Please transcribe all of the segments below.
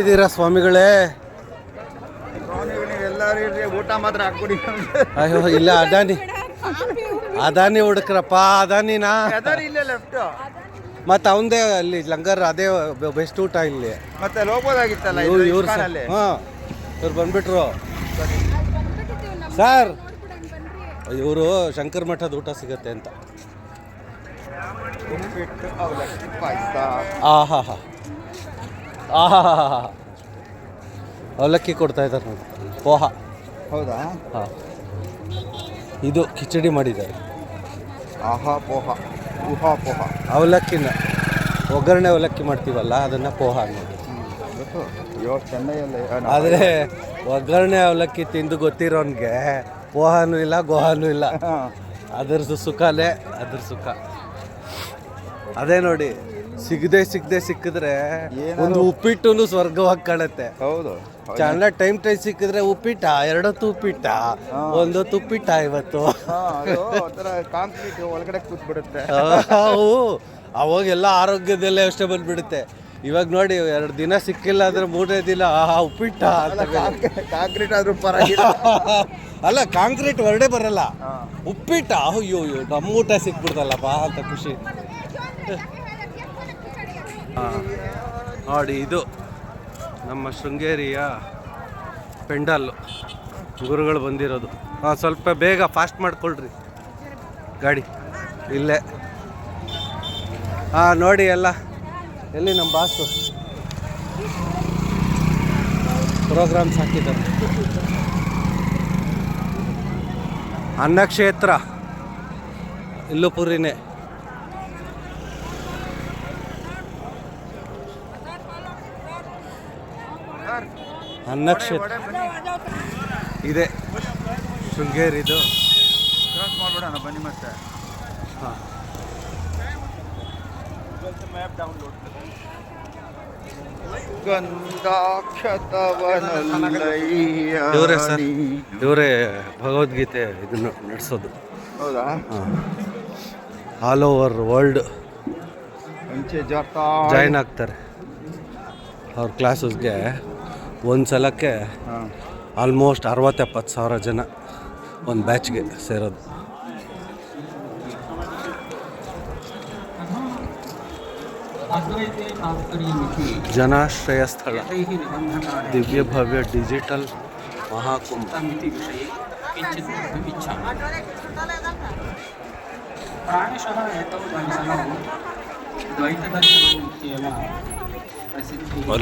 ಇದ್ದೀರಾ ಸ್ವಾಮಿಗಳೇ? ಎಲ್ಲರೂ ಊಟ ಮಾತ್ರ ಹಾಕ್ಬಿಡಿ. ಅಯ್ಯೋ ಇಲ್ಲ, ಅದಾನಿ ಹುಡುಕ್ರಪ್ಪ. ಅದಾನಿನಾ ಮತ್ತೆ ಅವಂದೇ ಅಲ್ಲಿ ಲಂಗರ್, ಅದೇ ಬೆಸ್ಟ್ ಊಟ ಇಲ್ಲಿ. ಮತ್ತೆ ಹೋಗ್ಬೋದಾಗಿತ್ತಲ್ಲ ಇವ್ರು ಇವ್ರು ಬಂದ್ಬಿಟ್ರು ಸರ್. ಇವರು ಶಂಕರ್ ಮಠದ ಊಟ ಸಿಗತ್ತೆ ಅಂತ. ಆಹಾ ಹಾ ಅವಲಕ್ಕಿ ಕೊಡ್ತಾ ಇದ್ದಾರೆ ನೋಡಿ, ಪೋಹ. ಹೌದಾ? ಹಾಂ, ಇದು ಕಿಚಡಿ ಮಾಡಿದ್ದಾರೆ. ಆಹಾ ಪೋಹ, ಪೋಹ. ಅವಲಕ್ಕಿನ ಒಗ್ಗರಣೆ ಅವಲಕ್ಕಿ ಮಾಡ್ತೀವಲ್ಲ, ಅದನ್ನು ಪೋಹ ಅನ್ನೋದು. ಚೆನ್ನೈಯಲ್ಲೇ. ಆದರೆ ಒಗ್ಗರಣೆ ಅವಲಕ್ಕಿ ತಿಂದು ಗೊತ್ತಿರೋನ್ಗೆ ಪೋಹನೂ ಇಲ್ಲ, ಗೋಹಾನೂ ಇಲ್ಲ. ಅದ್ರದ್ದು ಸುಖನೇ, ಅದ್ರ ಸುಖ ಅದೇ ನೋಡಿ. ಸಿಕ್ಕಿದ್ರೆ ಒಂದು ಉಪ್ಪಿಟ್ಟು ಸ್ವರ್ಗವಾಗಿ ಕಾಣುತ್ತೆ. ಹೌದು, ಚೆನ್ನಾಗಿ ಟೈಮ್ ಸಿಕ್ಕಿದ್ರೆ ಉಪ್ಪಿಟ್ಟ, ಎರಡೊತ್ತು ಉಪ್ಪಿಟ್ಟ, ಒಂದೊತ್ತು ಉಪ್ಪಿಟ್ಟ. ಇವತ್ತು ಕಾಂಕ್ರೀಟ್ ಒಳಗಡೆ ಕೂತ್ಬಿಡುತ್ತೆ. ಅವಾಗೆಲ್ಲ ಆರೋಗ್ಯದಲ್ಲೇ ಅಷ್ಟೇ ಬಂದ್ಬಿಡುತ್ತೆ. ಇವಾಗ ನೋಡಿ, 2 ದಿನ ಸಿಕ್ಕಿಲ್ಲ ಅಂದ್ರೆ 3ನೇ ದಿನ ಉಪ್ಪಿಟ್ಟ ಅಂತ. ಕಾಂಕ್ರೀಟ್ ಆದ್ರೂ ಪರವಾಗಿಲ್ಲ. ಅಲ್ಲ, ಕಾಂಕ್ರೀಟ್ ಹೊರಡೆ ಬರಲ್ಲ, ಉಪ್ಪಿಟ್ಟ. ಅಯ್ಯೋ ನಮ್ಮ ಊಟ ಸಿಕ್ಬಿಡ್ತಲ್ಲಪ್ಪ ಅಂತ ಖುಷಿ. ನೋಡಿ, ಇದು ನಮ್ಮ ಶೃಂಗೇರಿಯ ಪೆಂಡಲ್ಲು. ಗುರುಗಳು ಬಂದಿರೋದು. ಸ್ವಲ್ಪ ಬೇಗ ಫಾಸ್ಟ್ ಮಾಡ್ಕೊಳ್ರಿ ಗಾಡಿ. ಇಲ್ಲೇ ನೋಡಿ ಎಲ್ಲ. ಎಲ್ಲಿ ನಮ್ಮ ಬಾಸು ಪ್ರೋಗ್ರಾಮ್ಸ್ ಹಾಕಿದ್ದಾರೆ. ಅನ್ನಕ್ಷೇತ್ರ ಇಲ್ಲೂ ಪುರಿನೇ. ಅನ್ನಕ್ಷೇತ್ರ ಇದೆ ಶೃಂಗೇರಿದು. ಮಾಡ್ಬಿಡೋಣ ಬನ್ನಿ ಮತ್ತೆ. ಹಾಂ, ಇವರೇ ಸರ್, ಇವರೇ ಭಗವದ್ಗೀತೆ ಇದನ್ನು ನಡೆಸೋದು. ಹೌದಾ? ಆಲ್ ಓವರ್ ವರ್ಲ್ಡ್ ಜಾಯ್ನ್ ಆಗ್ತಾರೆ ಅವ್ರ ಕ್ಲಾಸಸ್ಗೆ. ಒಂದು ಸಲಕ್ಕೆ ಆಲ್ಮೋಸ್ಟ್ 60-70 ಸಾವಿರ ಜನ ಒಂದು ಬ್ಯಾಚ್ಗೆ ಸೇರೋದು. ಜನಾಶ್ರಯ ಸ್ಥಳ, ದಿವ್ಯ ಭವ್ಯ ಡಿಜಿಟಲ್ ಮಹಾಕುಂಭ.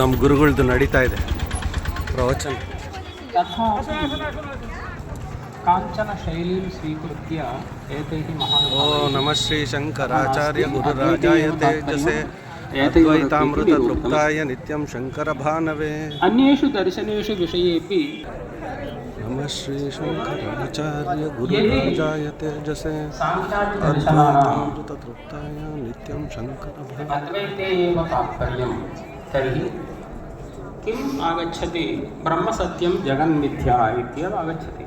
ನಮ್ಮ ಗುರುಗಳದ್ದು ನಡೀತಾ ಇದೆ ಪ್ರವಚನ. ಕಾಂಚನ ಶೈಲೀಂ ಸ್ವೀಕೃತ್ಯ ಏತೈಃ ಮಹಾನುಭಾವೈಃ. ಓ ನಮಃ ಶ್ರೀ ಶಂಕರಾಚಾರ್ಯ ಗುರುರಾಜಾಯ ತೇಜಸೇ ಅದ್ವೈತಾಮೃತ ತೃಪ್ತಾಯ ನಿತ್ಯಂ ಶಂಕರ ಭಾನವೇ. ಅನ್ಯೇಷು ದರ್ಶನೇಷು ವಿಷಯೇಪಿ ನಮಃ ಶ್ರೀ ಶಂಕರಾಚಾರ್ಯ ಗುರುರಾಜಾಯ ತೇಜಸೇ ಅದ್ವೈತಾಮೃತ ತೃಪ್ತಾಯ ನಿತ್ಯಂ ಶಂಕರ ಭಾನವೇ. ಅದ್ವೈತೆ ಏವ ತಾತ್ಪರ್ಯಂ ತರ್ಹಿ किम् आगच्छति? ब्रह्मसत्यं जगन्मिथ्या इत्येव आगच्छति.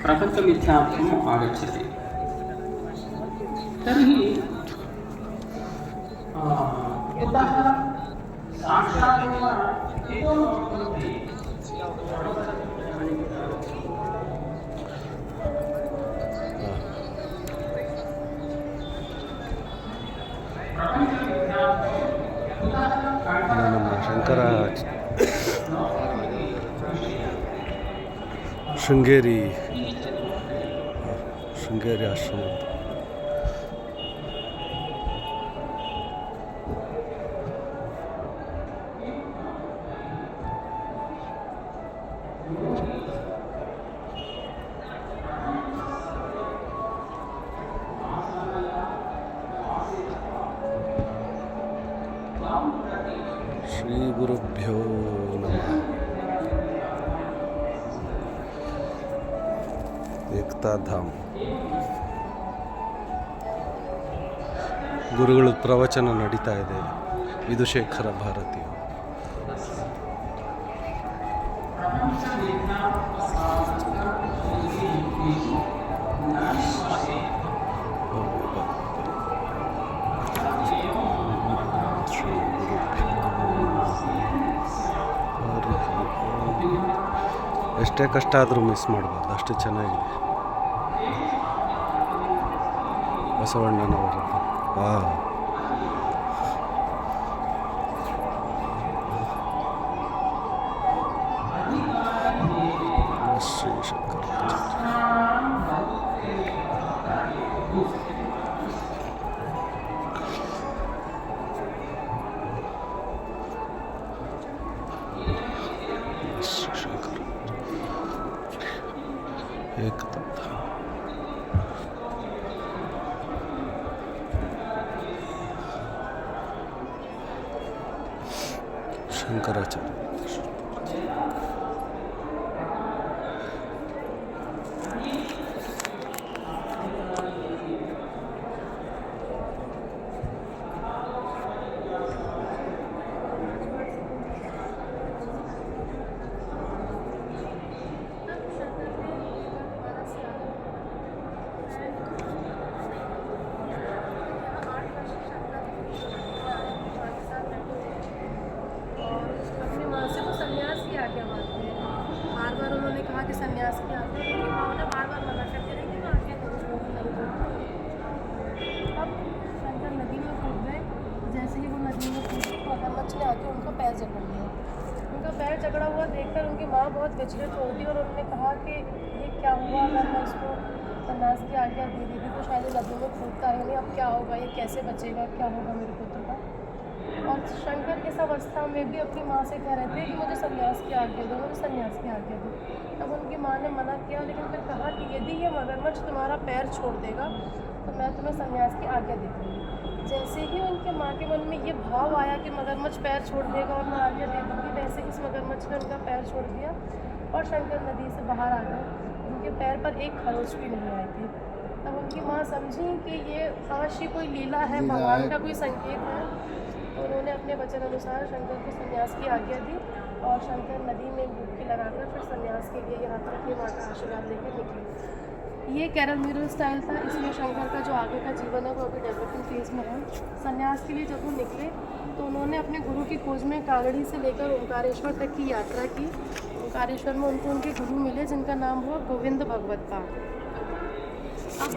प्रपञ्चमिथ्यात्वम् आगच्छति. तर्हि यतः साक्षादेव एवं भवति. ನಮ್ಮ ಶಂಕರ ಶೃಂಗೇರಿ ಆಶ್ರಮ. ಶ್ರೀ ಗುರುಭ್ಯೋ ನಮಃ. ಏಕತಾಧಾಮ್ ಗುರುಗಳ ಪ್ರವಚನ ನಡೀತಾ ಇದೆ. ವಿಧುಶೇಖರ ಭಾರತಿ. ಶ್ರೀ ಗುರುಭ್ಯೋ ಎಷ್ಟೇ ಕಷ್ಟ ಆದರೂ ಮಿಸ್ ಮಾಡಬಾರ್ದು, ಅಷ್ಟು ಚೆನ್ನಾಗಿದೆ ಬಸವಣ್ಣನವರದ್ದು. ಶ್ರೀ ಶಂಕರ ಏಕದಂತ ಶಂಕರಾಚಾರ್ಯ. बार बार उन्होंने कहा कि संन्यास की आज्ञा, क्योंकि माँ उन्हें बार बार मना करती रही कि मैं आज्ञा करूँ। अब शंकर नदी में कूद गए। जैसे ही वो नदी में कूदे तो मगरमच्छ ने आके उनका पैर जकड़ लिया। उनका पैर जकड़ा हुआ देखकर उनकी माँ बहुत विचलित हो गई और उन्होंने कहा कि ये क्या हुआ, अगर मैं इसको संन्यास की आज्ञा दे दी थी तो शायद ये नदी में कूदता है नहीं, अब क्या होगा, ये कैसे बचेगा, क्या होगा मेरे पुत्र का। और शंकर इस अवस्था में भी अपनी माँ से कह रहे थे कि मुझे संन्यास की आज्ञा दो, मुझे संन्यास की आज्ञा दो। तब उनकी माँ ने मना किया, लेकिन फिर कहा कि यदि ये मगरमच्छ तुम्हारा पैर छोड़ देगा तो मैं तुम्हें संन्यास की आज्ञा दे दूँगी। जैसे ही उनके माँ के मन में ये भाव आया कि मगरमच्छ पैर छोड़ देगा और मैं आज्ञा दे दूँगी, वैसे इस मगरमच्छ ने उनका पैर छोड़ दिया और शंकर नदी से बाहर आ गए। उनके पैर पर एक खरोच भी नहीं आई थी। तब उनकी माँ समझी कि ये अवश्य कोई लीला है, भगवान का कोई संकेत है। तो उन्होंने अपने वचन अनुसार शंकर को संन्यास की आज्ञा दी और शंकर नदी में डुबकी लगाकर फिर संन्यास के लिए यहाँ पर अपनी माँ का आशीर्वाद लेकर निकले। ये कैरल म्यूरल स्टाइल था। इसमें शंकर का जो आगे का जीवन है वो अभी डेवलपिंग फेज में है। संन्यास के लिए जब वो निकले तो उन्होंने अपने गुरु की खोज में कागड़ी से लेकर ओंकारेश्वर तक की यात्रा की। ओंकारेश्वर में उनको उनके गुरु मिले जिनका नाम हुआ गोविंद भगवत पाद। अब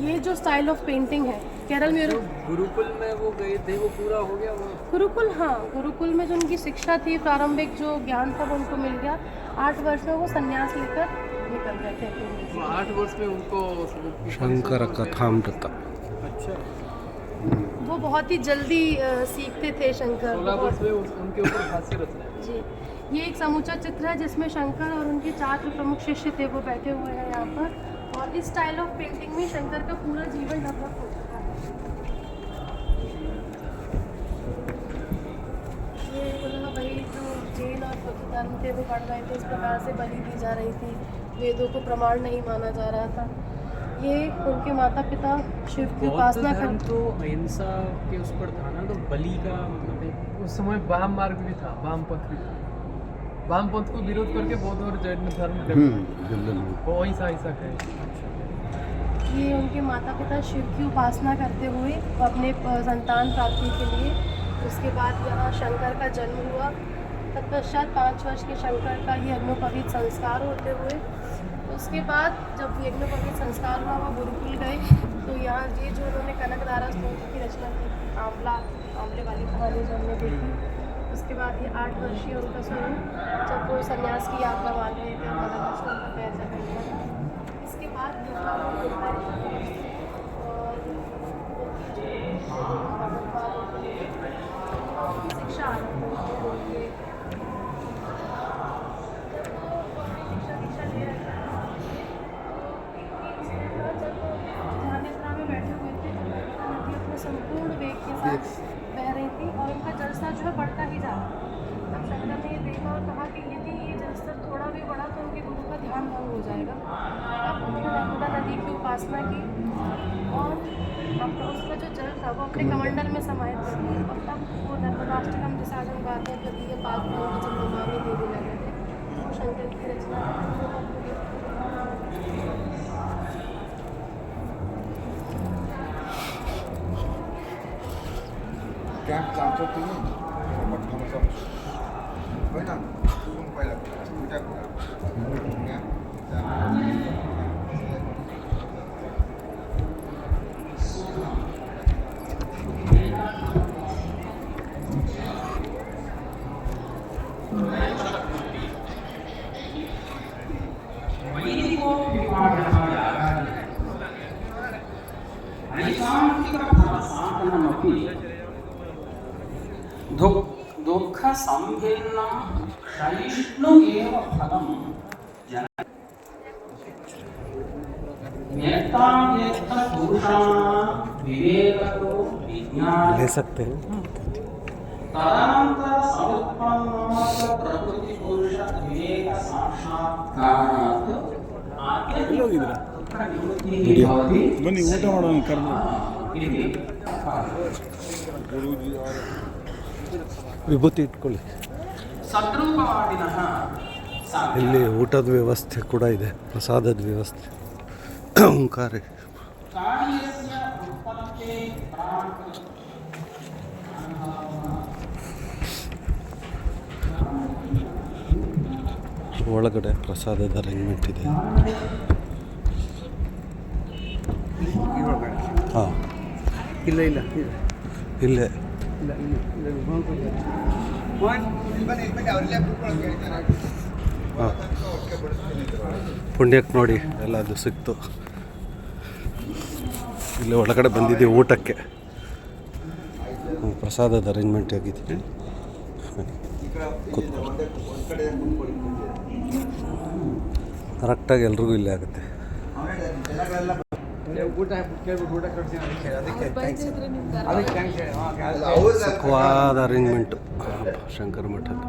ये जो स्टाइल ऑफ पेंटिंग है केरल म्यूरल, गुरुकुल में वो गए थे, वो पूरा हो गया वो? गुरुकुल, हाँ, गुरुकुल में जो उनकी शिक्षा थी, प्रारंभिक जो ज्ञान था वो उनको मिल गया। 8 वर्ष में वो संन्यास लेकर निकल गए थे। तो 8 वर्ष में उनको शंकर कथामृत। अच्छा, वो बहुत ही जल्दी सीखते थे शंकर। 16 वर्ष में उनके ऊपर हास्य रचना। जी, ये एक समूचा चित्र है जिसमें शंकर और उनके 4 प्रमुख शिष्य थे वो बैठे हुए हैं यहाँ पर। और इस स्टाइल ऑफ पेंटिंग में शंकर का पूरा जीवन डेवलप हो चुका है। ये पुनः वही जो जैन और बौद्ध धर्म थे वो बढ़ रहे थे, इस प्रकार से बलि दी जा रही थी, वेदों को प्रमाण नहीं माना जा रहा था। ये उनके माता पिता शिव की उपासना धर्म करते। तो अहिंसा के उस पर था ना, तो बलि का मतलब उस समय वाम मार्ग भी था, वाम पंथ भी था। वाम पंथ को विरोध करके बौद्ध और जैन धर्म वो अहिंसा है। ये उनके माता पिता शिव की उपासना करते हुए अपने संतान प्राप्ति के लिए, उसके बाद यहाँ शंकर का जन्म हुआ। तत्पश्चात 5 वर्ष के शंकर का यज्ञोपवीत संस्कार होते हुए, उसके बाद जब यज्ञोपवीत संस्कार हुआ वो गुरुकुल गए। तो यहाँ ये जो उन्होंने कनकधारा स्तोत्र की रचना की, आंवले वाली कहानी जो हमने देखी, उसके बाद ये 8 वर्षीय उनका स्वरूप जब वो संन्यास की यात्रा मान रहे थे, मगरमच्छ ने उनका पैर जकड़ लिया। इसके बाद शिक्षा आरंभ हुई। जब वो अपनी दीक्षा ले रहे थे, ध्यान निद्रा में बैठे हुए थे, नदी अपने संपूर्ण वेग के साथ बह रही थी और उनका जलस्तर जो है बढ़ता ही जा रहा था। तब शंकर ने ये देखा और कहा कि यदि ये जलस्तर थोड़ा भी बढ़ा तो उनके गुरु का ध्यान भंग हो जाएगा। अब उन्होंने नर्मदा नदी की उपासना की और अपना उसका जो जल था वो अपने कमंडल में समाहित कर दिया। और तब वो नर्मदाष्टकम जैसा जब गाते हैं, जब ये पाद नमामि देवी लगे थे, वो शंकर की रचना है। क्या चाहते हो तुम्हें? ದುಃಖ ಸಂಭಿನ್ನ ಕ್ಷಯಿಷ್ಣು ಏವ ಫಲಂ ಜನ ವ್ಯಕ್ತಾವ್ಯಕ್ತ ಪುರುಷಾಣಾಂ ವಿವೇಕತೋ ವಿಜ್ಞಾನ ले सकते हैं ತದನಂತರ ಸಮುತ್ಪನ್ನಾದ ಪ್ರಕೃತಿ ಪುರುಷ ವಿವೇಕ ಸಾಕ್ಷಾತ್ಕಾರಾತ್ ಹೋಗಿದ್ದೀರಾ? ಬನ್ನಿ ಊಟ ಮಾಡೋಣ ಕರೆದು ವಿಭೂತಿ ಇಟ್ಕೊಳ್ಳಿ. ಸದ್ರೂಪವಾದಿನಃ ಇಲ್ಲಿ ಊಟದ ವ್ಯವಸ್ಥೆ ಕೂಡ ಇದೆ, ಪ್ರಸಾದದ ವ್ಯವಸ್ಥೆ. ಓಂಕಾರ ಕಾರ್ಯಸ್ಯ ಉತ್ಪನ್ನತೆ ಪ್ರಾಕ್ ಒಳಗಡೆ ಪ್ರಸಾದದ ಅರೇಂಜ್ಮೆಂಟ್ ಇದೆ. ಹಾಂ ಇಲ್ಲ ಇಲ್ಲ ಇಲ್ಲೇ ಇಲ್ಲ ಹಾಂ ಪುಣ್ಯಕ್ಕೆ ನೋಡಿ ಎಲ್ಲದು ಸಿಕ್ತು. ಇಲ್ಲಿ ಒಳಗಡೆ ಬಂದಿದ್ದೀವಿ ಊಟಕ್ಕೆ. ಪ್ರಸಾದದ ಅರೇಂಜ್ಮೆಂಟ್ ಆಗಿದೆ. ಕರೆಕ್ಟಾಗಿ ಎಲ್ರಿಗೂ ಇಲ್ಲೇ ಆಗುತ್ತೆ. ಊಟ ಕೇಳ್ಬಿಟ್ಟು ಊಟ ಕಟ್ತೀನಿ ಅದಕ್ಕೆ ಸುಖವಾದ ಅರೇಂಜ್ಮೆಂಟು ಶಂಕರ ಮಠದ್ದು.